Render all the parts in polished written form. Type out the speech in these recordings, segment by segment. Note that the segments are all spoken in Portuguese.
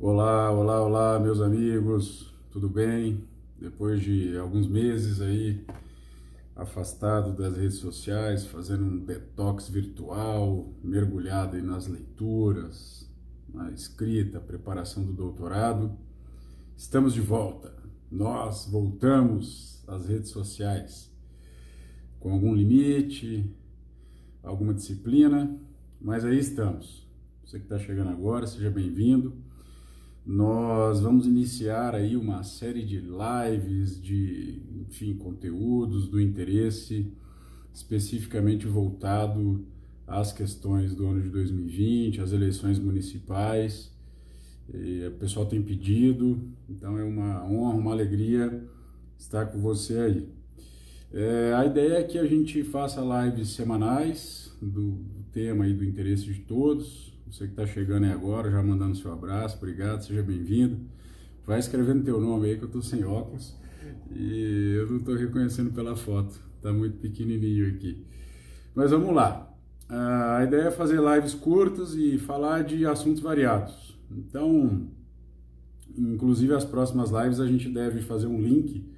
Olá, olá, olá, meus amigos, tudo bem? Depois de alguns meses aí afastado das redes sociais, fazendo um detox virtual, mergulhado aí nas leituras, na escrita, preparação do doutorado, estamos de volta. Nós voltamos às redes sociais com algum limite, alguma disciplina, mas aí estamos. Você que está chegando agora, seja bem-vindo. Nós vamos iniciar aí uma série de lives, enfim, conteúdos do interesse especificamente voltado às questões do ano de 2020, às eleições municipais. O pessoal tem pedido, então é uma honra, uma alegria estar com você aí. A ideia é que a gente faça lives semanais do tema aí do interesse de todos. Você que está chegando aí agora, já mandando seu abraço, obrigado, seja bem-vindo. Vai escrevendo teu nome aí que eu estou sem óculos e eu não estou reconhecendo pela foto, está muito pequenininho aqui. Mas vamos lá. A ideia é fazer lives curtas e falar de assuntos variados. Então, inclusive as próximas lives a gente deve fazer um link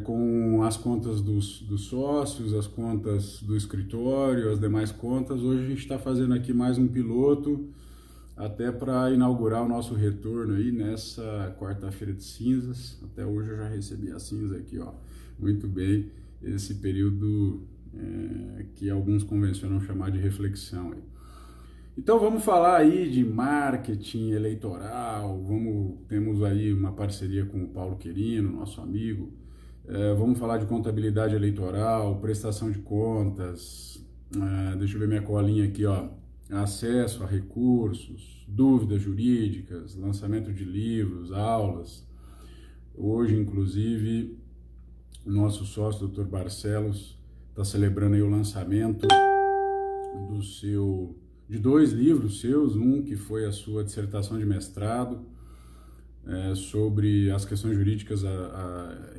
com as contas dos sócios, as contas do escritório, as demais contas. Hoje a gente está fazendo aqui mais um piloto, até para inaugurar o nosso retorno aí nessa quarta-feira de cinzas. Até hoje eu já recebi a cinza aqui, ó. Muito bem, esse período que alguns convencionam chamar de reflexão aí. Então vamos falar aí de marketing eleitoral, temos aí uma parceria com o Paulo Querino, nosso amigo, vamos falar de contabilidade eleitoral, prestação de contas, deixa eu ver minha colinha aqui, ó, acesso a recursos, dúvidas jurídicas, lançamento de livros, aulas. Hoje, inclusive, o nosso sócio, Dr. Barcelos, está celebrando aí o lançamento de 2 livros seus, um que foi a sua dissertação de mestrado sobre as questões jurídicas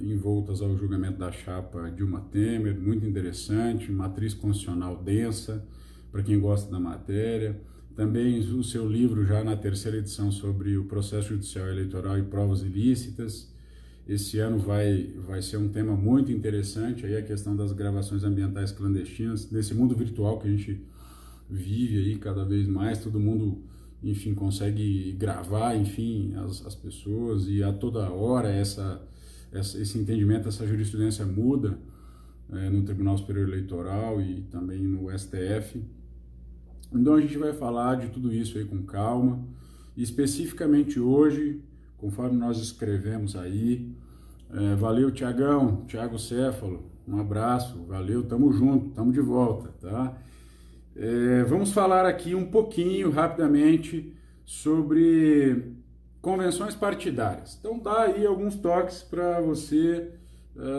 envoltas ao julgamento da chapa Dilma Temer, muito interessante, matriz constitucional densa, para quem gosta da matéria. Também o seu livro já na 3ª edição sobre o processo judicial eleitoral e provas ilícitas. Esse ano vai ser um tema muito interessante, aí a questão das gravações ambientais clandestinas, nesse mundo virtual que a gente vive aí cada vez mais, todo mundo, enfim, consegue gravar, enfim, as pessoas, e a toda hora esse entendimento, essa jurisprudência muda no Tribunal Superior Eleitoral e também no STF. Então a gente vai falar de tudo isso aí com calma, e especificamente hoje, conforme nós escrevemos aí, valeu Tiagão, Tiago Céfalo, um abraço, valeu, tamo junto, tamo de volta, tá? Vamos falar aqui um pouquinho, rapidamente, sobre convenções partidárias. Então, dá aí alguns toques para você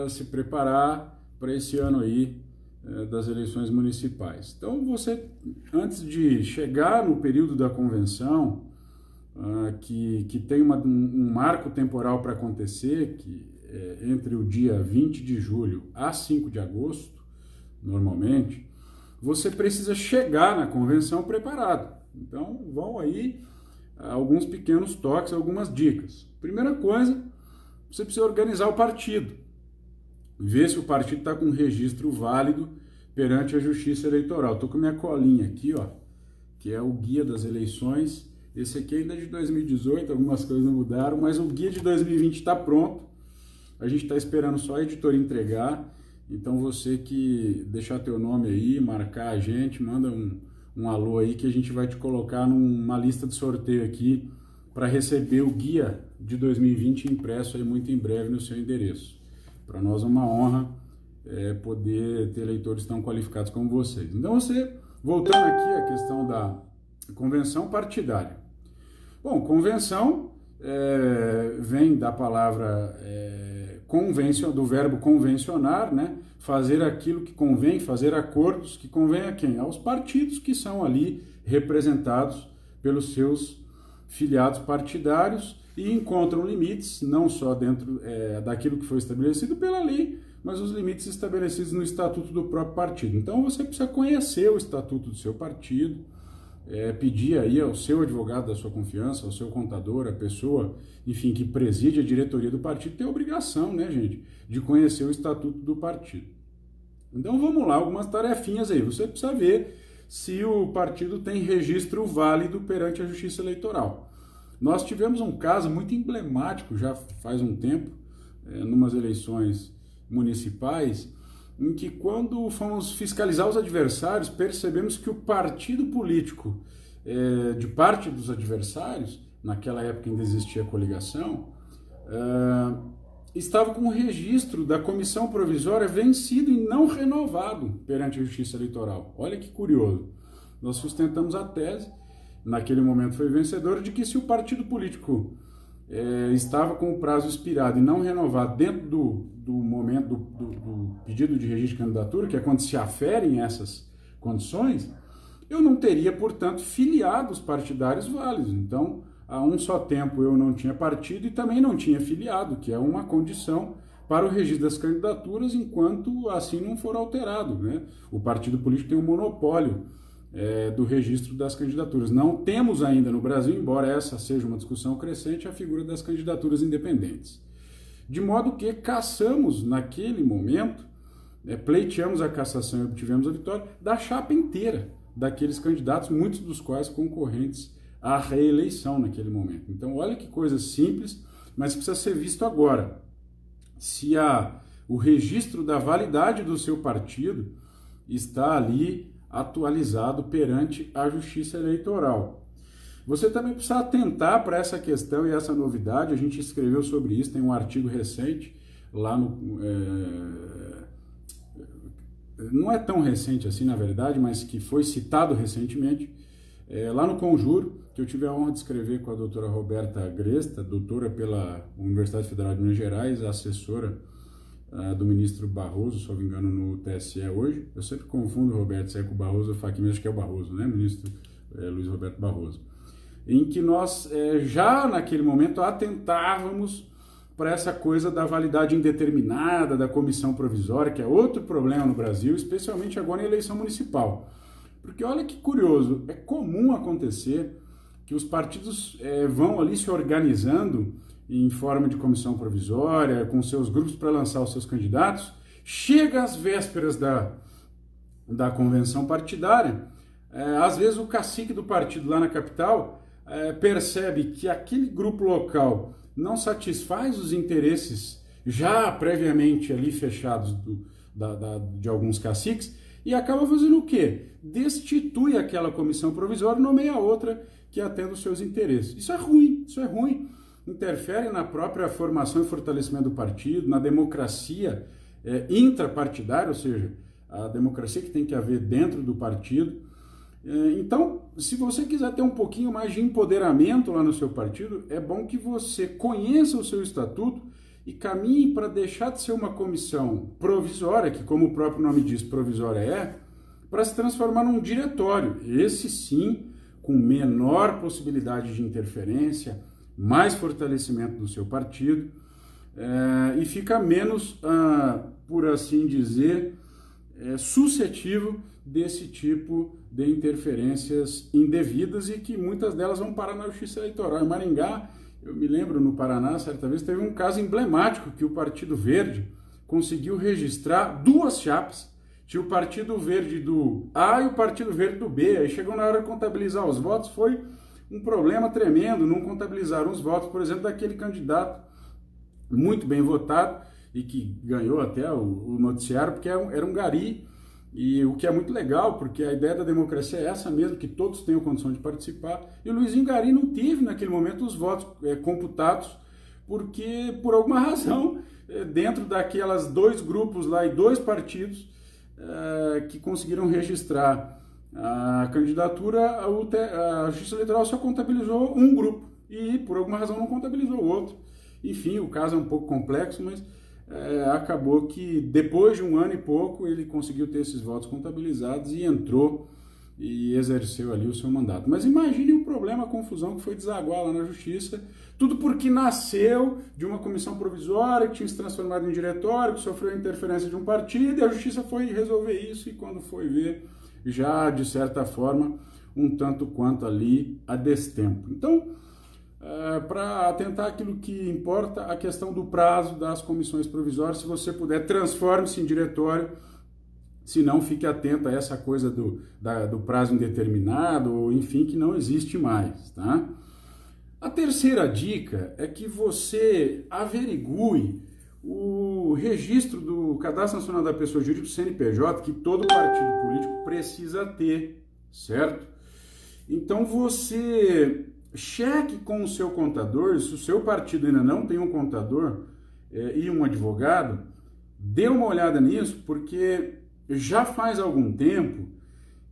se preparar para esse ano aí das eleições municipais. Então, você, antes de chegar no período da convenção, que tem um marco temporal para acontecer, que é entre o dia 20 de julho a 5 de agosto, normalmente, você precisa chegar na convenção preparado. Então, vão aí alguns pequenos toques, algumas dicas. Primeira coisa, você precisa organizar o partido. Ver se o partido está com um registro válido perante a Justiça Eleitoral. Estou com minha colinha aqui, ó, que é o guia das eleições. Esse aqui ainda é de 2018, algumas coisas não mudaram, mas o guia de 2020 está pronto. A gente está esperando só a editora entregar. Então você que deixar teu nome aí, marcar a gente, manda um alô aí que a gente vai te colocar numa lista de sorteio aqui para receber o guia de 2020 impresso aí muito em breve no seu endereço. Para nós é uma honra poder ter leitores tão qualificados como vocês. Então voltando aqui à questão da convenção partidária. Bom, convenção vem da palavra do verbo convencionar, né? Fazer aquilo que convém, fazer acordos que convém a quem? Aos partidos que são ali representados pelos seus filiados partidários e encontram limites, não só dentro daquilo que foi estabelecido pela lei, mas os limites estabelecidos no estatuto do próprio partido. Então você precisa conhecer o estatuto do seu partido, pedir aí ao seu advogado da sua confiança, ao seu contador, a pessoa, enfim, que preside a diretoria do partido, tem a obrigação, né, gente, de conhecer o estatuto do partido. Então vamos lá, algumas tarefinhas aí. Você precisa ver se o partido tem registro válido perante a Justiça Eleitoral. Nós tivemos um caso muito emblemático já faz um tempo, numas eleições municipais, em que quando fomos fiscalizar os adversários, percebemos que o partido político de parte dos adversários, naquela época ainda existia coligação, estava com o registro da comissão provisória vencido e não renovado perante a Justiça Eleitoral. Olha que curioso. Nós sustentamos a tese, naquele momento foi vencedora, de que se o partido político estava com o prazo expirado e não renovado dentro do momento do pedido de registro de candidatura, que é quando se aferem essas condições, eu não teria, portanto, filiados partidários válidos. Então, há um só tempo eu não tinha partido e também não tinha filiado, que é uma condição para o registro das candidaturas, enquanto assim não for alterado, né? O partido político tem um monopólio do registro das candidaturas. Não temos ainda no Brasil, embora essa seja uma discussão crescente, a figura das candidaturas independentes. De modo que cassamos naquele momento, pleiteamos a cassação e obtivemos a vitória da chapa inteira daqueles candidatos, muitos dos quais concorrentes à reeleição naquele momento. Então olha que coisa simples, mas precisa ser visto agora. Se o registro da validade do seu partido está ali atualizado perante a Justiça Eleitoral. Você também precisa atentar para essa questão e essa novidade, a gente escreveu sobre isso, tem um artigo recente, lá não é tão recente assim, na verdade, mas que foi citado recentemente, lá no Conjuro, que eu tive a honra de escrever com a doutora Roberta Gresta, doutora pela Universidade Federal de Minas Gerais, assessora do ministro Barroso, se não me engano, no TSE hoje. Eu sempre confundo o Roberto se é com o Barroso, eu falo que acho que é o Barroso, né? Ministro Luiz Roberto Barroso. Em que nós já naquele momento atentávamos para essa coisa da validade indeterminada da comissão provisória, que é outro problema no Brasil, especialmente agora em eleição municipal. Porque olha que curioso, é comum acontecer que os partidos vão ali se organizando em forma de comissão provisória, com seus grupos para lançar os seus candidatos, chega às vésperas da convenção partidária, às vezes o cacique do partido lá na capital percebe que aquele grupo local não satisfaz os interesses já previamente ali fechados de alguns caciques e acaba fazendo o quê? Destitui aquela comissão provisória e nomeia outra que atenda os seus interesses. Isso é ruim. Interfere na própria formação e fortalecimento do partido, na democracia intrapartidária, ou seja, a democracia que tem que haver dentro do partido. Então, se você quiser ter um pouquinho mais de empoderamento lá no seu partido, é bom que você conheça o seu estatuto e caminhe para deixar de ser uma comissão provisória, que como o próprio nome diz, provisória para se transformar num diretório. Esse sim, com menor possibilidade de interferência, mais fortalecimento do seu partido e fica menos, por assim dizer, suscetível desse tipo de interferências indevidas e que muitas delas vão parar na Justiça Eleitoral. Em Maringá, eu me lembro, no Paraná, certa vez, teve um caso emblemático que o Partido Verde conseguiu registrar duas chapas. Tinha o Partido Verde do A e o Partido Verde do B. Aí chegou na hora de contabilizar os votos, foi um problema tremendo, não contabilizaram os votos, por exemplo, daquele candidato muito bem votado e que ganhou até o noticiário, porque era um gari, e o que é muito legal, porque a ideia da democracia é essa mesmo, que todos tenham condição de participar, e o Luizinho Gari não teve naquele momento os votos computados, porque por alguma razão, dentro daquelas dois grupos lá e dois partidos que conseguiram registrar a candidatura, a Justiça Eleitoral só contabilizou um grupo e por alguma razão não contabilizou o outro. Enfim, o caso é um pouco complexo, mas acabou que depois de um ano e pouco ele conseguiu ter esses votos contabilizados e entrou e exerceu ali o seu mandato. Mas imagine o problema, a confusão que foi desaguar lá na Justiça, tudo porque nasceu de uma comissão provisória que tinha se transformado em diretório, que sofreu a interferência de um partido, e a Justiça foi resolver isso, e quando foi ver, já de certa forma, um tanto quanto ali a destempo. Então, para atentar aquilo que importa, a questão do prazo das comissões provisórias, se você puder, transforme-se em diretório, se não, fique atento a essa coisa do prazo indeterminado, ou enfim, que não existe mais, tá? A terceira dica é que você averigue o registro do Cadastro Nacional da Pessoa Jurídica, CNPJ, que todo partido político precisa ter, certo? Então você cheque com o seu contador, se o seu partido ainda não tem um contador e um advogado, dê uma olhada nisso, porque já faz algum tempo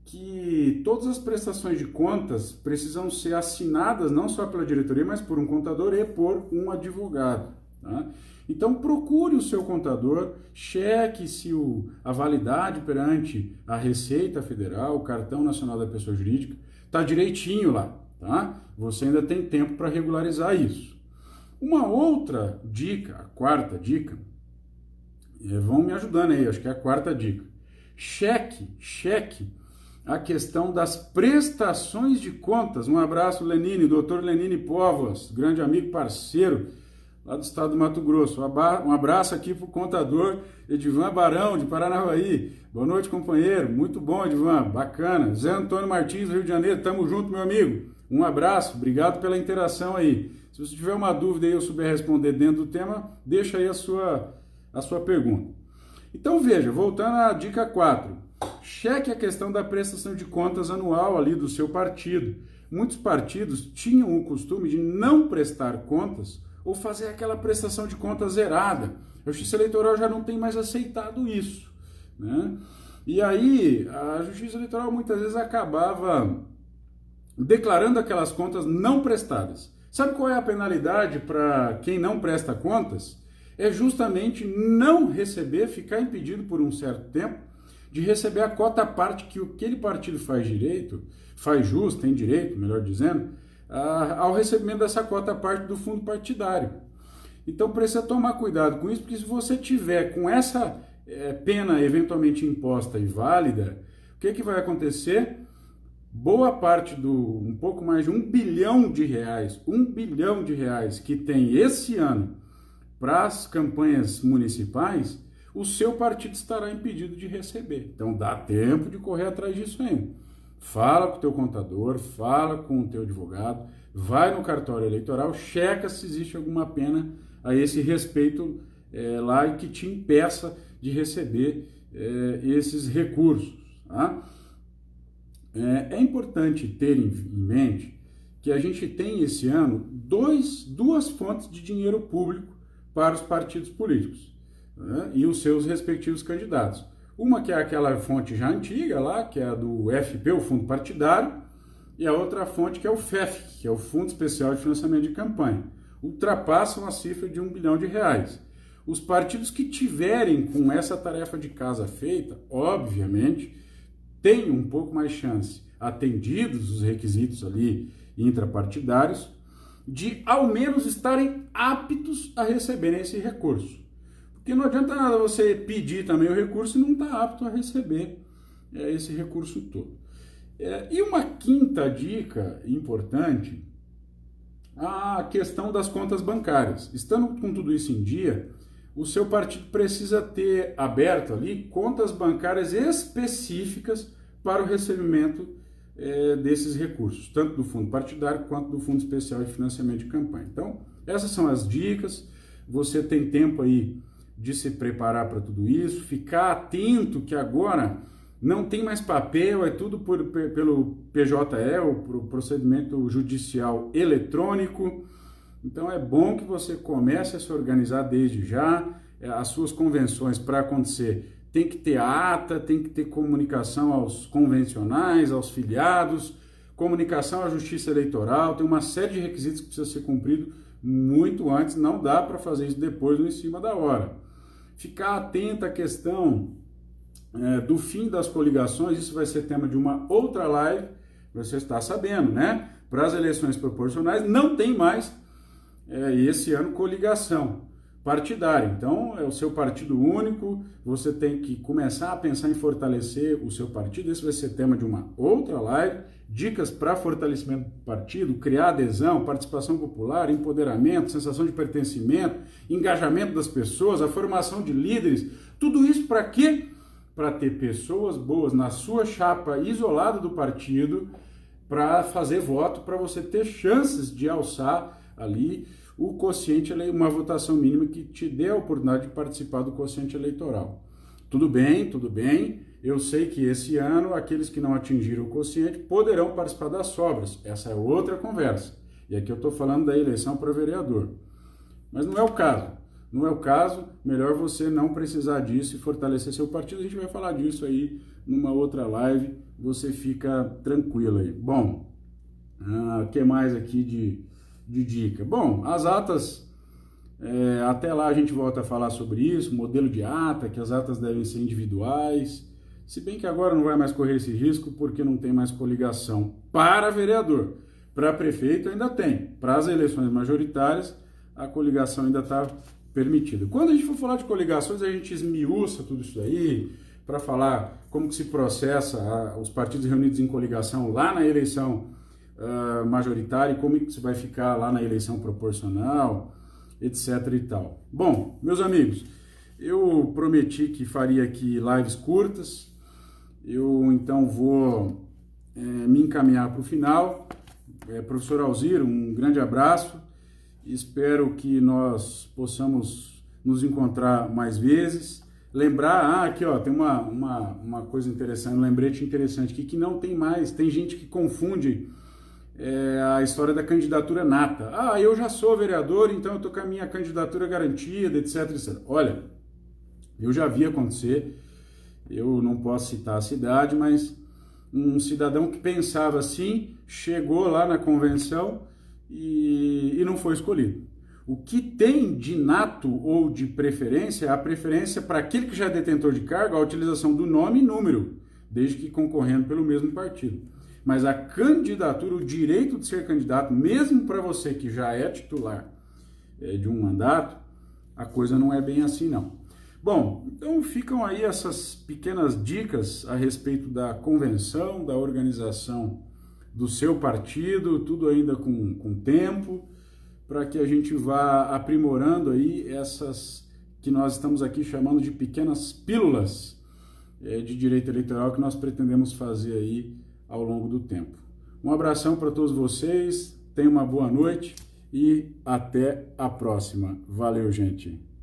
que todas as prestações de contas precisam ser assinadas não só pela diretoria, mas por um contador e por um advogado, tá? Então procure o seu contador, cheque se a validade perante a Receita Federal, o Cartão Nacional da Pessoa Jurídica, está direitinho lá, tá? Você ainda tem tempo para regularizar isso. Uma outra dica, a quarta dica, vão me ajudando aí, acho que é a quarta dica. Cheque a questão das prestações de contas. Um abraço, Lenine, doutor Lenine Povos, grande amigo, parceiro, lá do estado do Mato Grosso. Um abraço aqui para o contador Edivan Barão, de Paranavaí. Boa noite, companheiro. Muito bom, Edivan, bacana. Zé Antônio Martins, Rio de Janeiro, tamo junto, meu amigo. Um abraço, obrigado pela interação aí. Se você tiver uma dúvida e eu souber responder dentro do tema, deixa aí a sua pergunta. Então veja, voltando à dica 4, cheque a questão da prestação de contas anual ali do seu partido. Muitos partidos tinham o costume de não prestar contas ou fazer aquela prestação de contas zerada. A Justiça Eleitoral já não tem mais aceitado isso, né? E aí a Justiça Eleitoral muitas vezes acabava declarando aquelas contas não prestadas. Sabe qual é a penalidade para quem não presta contas? É justamente não receber, ficar impedido por um certo tempo de receber a cota à parte que aquele partido faz jus, tem direito, melhor dizendo, ao recebimento dessa cota à parte do fundo partidário. Então precisa tomar cuidado com isso, porque se você tiver com essa pena eventualmente imposta e válida, o que vai acontecer? Boa parte um pouco mais de R$1 bilhão, R$1 bilhão que tem esse ano para as campanhas municipais, o seu partido estará impedido de receber. Então dá tempo de correr atrás disso ainda. Fala com o teu contador, fala com o teu advogado, vai no cartório eleitoral, checa se existe alguma pena a esse respeito lá e que te impeça de receber esses recursos, tá? É importante ter em mente que a gente tem esse ano duas fontes de dinheiro público para os partidos políticos, né, e os seus respectivos candidatos. Uma que é aquela fonte já antiga lá, que é a do FP, o Fundo Partidário, e a outra fonte que é o FEF, que é o Fundo Especial de Financiamento de Campanha. Ultrapassam a cifra de R$1 bilhão. Os partidos que tiverem com essa tarefa de casa feita, obviamente, têm um pouco mais chance, atendidos os requisitos ali intrapartidários, de ao menos estarem aptos a receberem esse recurso. Porque não adianta nada você pedir também o recurso e não estar apto a receber esse recurso todo. E uma quinta dica importante, a questão das contas bancárias. Estando com tudo isso em dia, o seu partido precisa ter aberto ali contas bancárias específicas para o recebimento desses recursos, tanto do fundo partidário quanto do Fundo Especial de Financiamento de Campanha. Então, essas são as dicas. Você tem tempo aí de se preparar para tudo isso, ficar atento que agora não tem mais papel, é tudo pelo PJE, o procedimento judicial eletrônico. Então é bom que você comece a se organizar desde já, as suas convenções para acontecer. Tem que ter ata, tem que ter comunicação aos convencionais, aos filiados, comunicação à Justiça Eleitoral, tem uma série de requisitos que precisa ser cumprido muito antes, não dá para fazer isso depois ou em cima da hora. Ficar atento à questão do fim das coligações, isso vai ser tema de uma outra live, você está sabendo, né? Para as eleições proporcionais não tem mais esse ano coligação. partidária. Então, é o seu partido único, você tem que começar a pensar em fortalecer o seu partido. Esse vai ser tema de uma outra live. Dicas para fortalecimento do partido, criar adesão, participação popular, empoderamento, sensação de pertencimento, engajamento das pessoas, a formação de líderes. Tudo isso para quê? Para ter pessoas boas na sua chapa isolada do partido, para fazer voto, para você ter chances de alçar ali o quociente, uma votação mínima que te dê a oportunidade de participar do quociente eleitoral. Tudo bem, eu sei que esse ano aqueles que não atingiram o quociente poderão participar das sobras, essa é outra conversa. E aqui eu estou falando da eleição para vereador. Mas não é o caso, melhor você não precisar disso e fortalecer seu partido. A gente vai falar disso aí numa outra live, você fica tranquilo aí. Bom, o que mais aqui de dica? Bom, as atas, até lá a gente volta a falar sobre isso, modelo de ata, que as atas devem ser individuais, se bem que agora não vai mais correr esse risco porque não tem mais coligação para vereador. Para prefeito ainda tem, para as eleições majoritárias a coligação ainda está permitida. Quando a gente for falar de coligações, a gente esmiuça tudo isso aí, para falar como que se processa os partidos reunidos em coligação lá na eleição majoritária e como que você vai ficar lá na eleição proporcional, etc e tal. Bom, meus amigos, eu prometi que faria aqui lives curtas, eu então vou me encaminhar para o final. Professor Alzir, um grande abraço, espero que nós possamos nos encontrar mais vezes. Lembrar, aqui ó, tem uma coisa interessante, um lembrete interessante aqui, que não tem mais, tem gente que confunde a história da candidatura nata. Eu já sou vereador, então eu estou com a minha candidatura garantida, etc, etc. Olha, eu já vi acontecer, eu não posso citar a cidade, mas um cidadão que pensava assim, chegou lá na convenção e não foi escolhido. O que tem de nato ou de preferência, a preferência para aquele que já é detentor de cargo, a utilização do nome e número, desde que concorrendo pelo mesmo partido. Mas a candidatura, o direito de ser candidato, mesmo para você que já é titular de um mandato, a coisa não é bem assim não. Bom, então ficam aí essas pequenas dicas a respeito da convenção, da organização do seu partido, tudo ainda com tempo, para que a gente vá aprimorando aí essas que nós estamos aqui chamando de pequenas pílulas de direito eleitoral que nós pretendemos fazer aí ao longo do tempo. Um abração para todos vocês, tenham uma boa noite e até a próxima. Valeu, gente!